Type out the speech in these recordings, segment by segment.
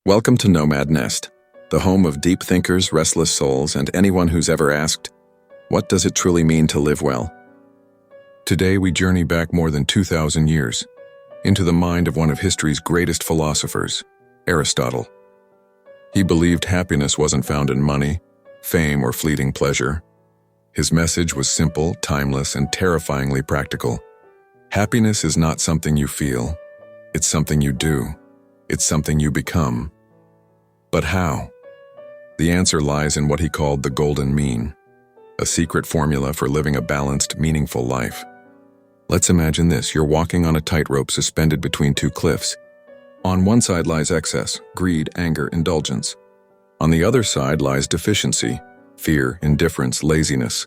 Welcome to Nomad Nest, the home of deep thinkers, restless souls, and anyone who's ever asked, what does it truly mean to live well? Today we journey back more than 2,000 years, into the mind of one of history's greatest philosophers, Aristotle. He believed happiness wasn't found in money, fame, or fleeting pleasure. His message was simple, timeless, and terrifyingly practical. Happiness is not something you feel, it's something you do. It's something you become. But how? The answer lies in what he called the golden mean, a secret formula for living a balanced, meaningful life. Let's imagine this: you're walking on a tightrope suspended between two cliffs. On one side lies excess, greed, anger, indulgence. On the other side lies deficiency, fear, indifference, laziness.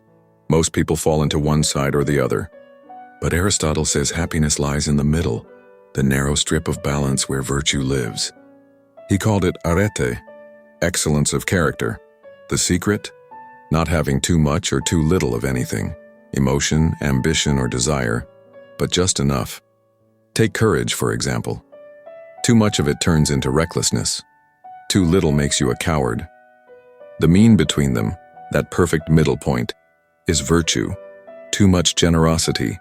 Most people fall into one side or the other. But Aristotle says happiness lies in the middle, the narrow strip of balance where virtue lives. He called it arete, excellence of character. The secret? Not having too much or too little of anything, emotion, ambition, or desire, but just enough. Take courage, for example. Too much of it turns into recklessness. Too little makes you a coward. The mean between them, that perfect middle point, is virtue. Too much generosity,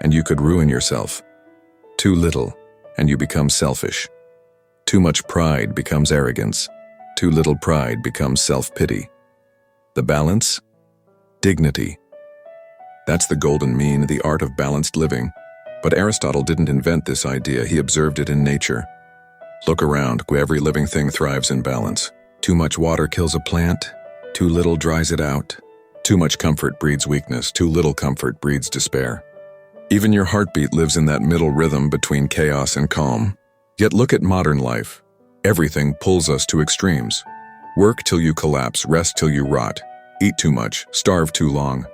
and you could ruin yourself. Too little, and you become selfish. Too much pride becomes arrogance. Too little pride becomes self-pity. The balance? Dignity. That's the golden mean, the art of balanced living. But Aristotle didn't invent this idea, he observed it in nature. Look around, every living thing thrives in balance. Too much water kills a plant, too little dries it out. Too much comfort breeds weakness, too little comfort breeds despair. Even your heartbeat lives in that middle rhythm between chaos and calm. Yet look at modern life. Everything pulls us to extremes. Work till you collapse, rest till you rot, eat too much, starve too long,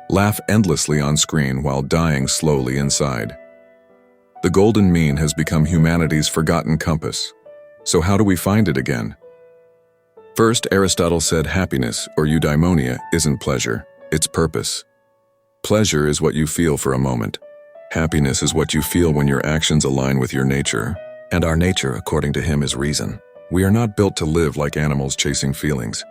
laugh endlessly on screen while dying slowly inside. The golden mean has become humanity's forgotten compass. So how do we find it again? First, Aristotle said happiness, or Eudaimonia, isn't pleasure, it's purpose. Pleasure is what you feel for a moment. Happiness is what you feel when your actions align with your nature, and our nature, according to him, is reason. We are not built to live like animals chasing feelings,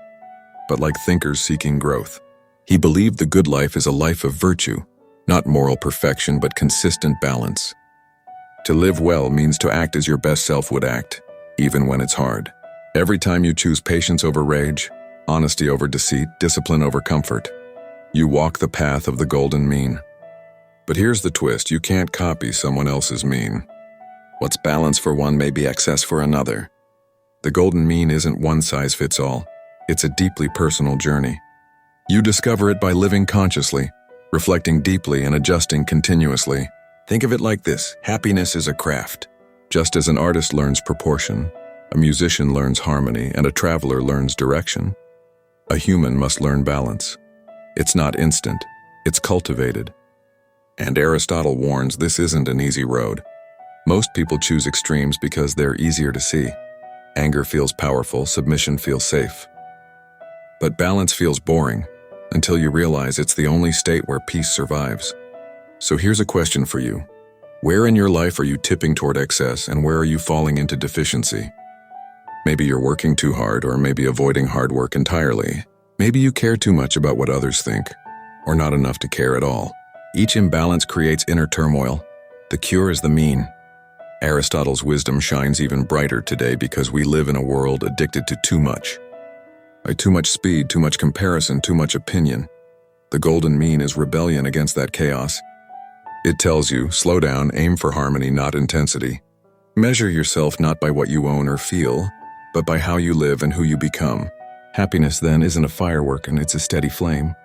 but like thinkers seeking growth. He believed the good life is a life of virtue, not moral perfection, but consistent balance. To live well means to act as your best self would act, even when it's hard. Every time you choose patience over rage, honesty over deceit, discipline over comfort, you walk the path of the golden mean. But here's the twist: you can't copy someone else's mean. What's balance for one may be excess for another. The golden mean isn't one size fits all. It's a deeply personal journey. You discover it by living consciously, reflecting deeply, and adjusting continuously. Think of it like this: happiness is a craft. Just as an artist learns proportion, a musician learns harmony, and a traveler learns direction, a human must learn balance. It's not instant, it's cultivated. And Aristotle warns this isn't an easy road. Most people choose extremes because they're easier to see. Anger feels powerful, submission feels safe. But balance feels boring until you realize it's the only state where peace survives. So here's a question for you. Where in your life are you tipping toward excess, and where are you falling into deficiency? Maybe you're working too hard, or maybe avoiding hard work entirely. Maybe you care too much about what others think, or not enough to care at all. Each imbalance creates inner turmoil. The cure is the mean. Aristotle's wisdom shines even brighter today because we live in a world addicted to too much. By too much speed, too much comparison, too much opinion. The golden mean is rebellion against that chaos. It tells you, slow down, aim for harmony, not intensity. Measure yourself not by what you own or feel, but by how you live and who you become. Happiness then isn't a firework, and it's a steady flame.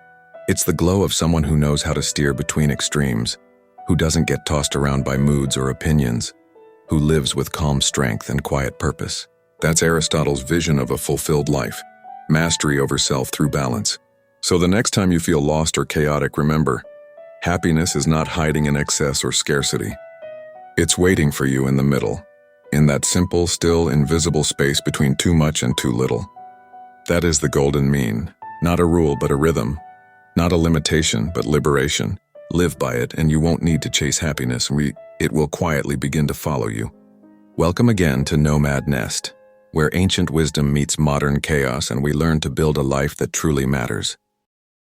It's the glow of someone who knows how to steer between extremes, who doesn't get tossed around by moods or opinions, who lives with calm strength and quiet purpose. That's Aristotle's vision of a fulfilled life, mastery over self through balance. So the next time you feel lost or chaotic, remember, happiness is not hiding in excess or scarcity. It's waiting for you in the middle, in that simple, still, invisible space between too much and too little. That is the golden mean, not a rule but a rhythm, not a limitation but liberation. Live by it, and you won't need to chase happiness. It will quietly begin to follow you. Welcome again to Nomad Nest. where ancient wisdom meets modern chaos and we learn to build a life that truly matters.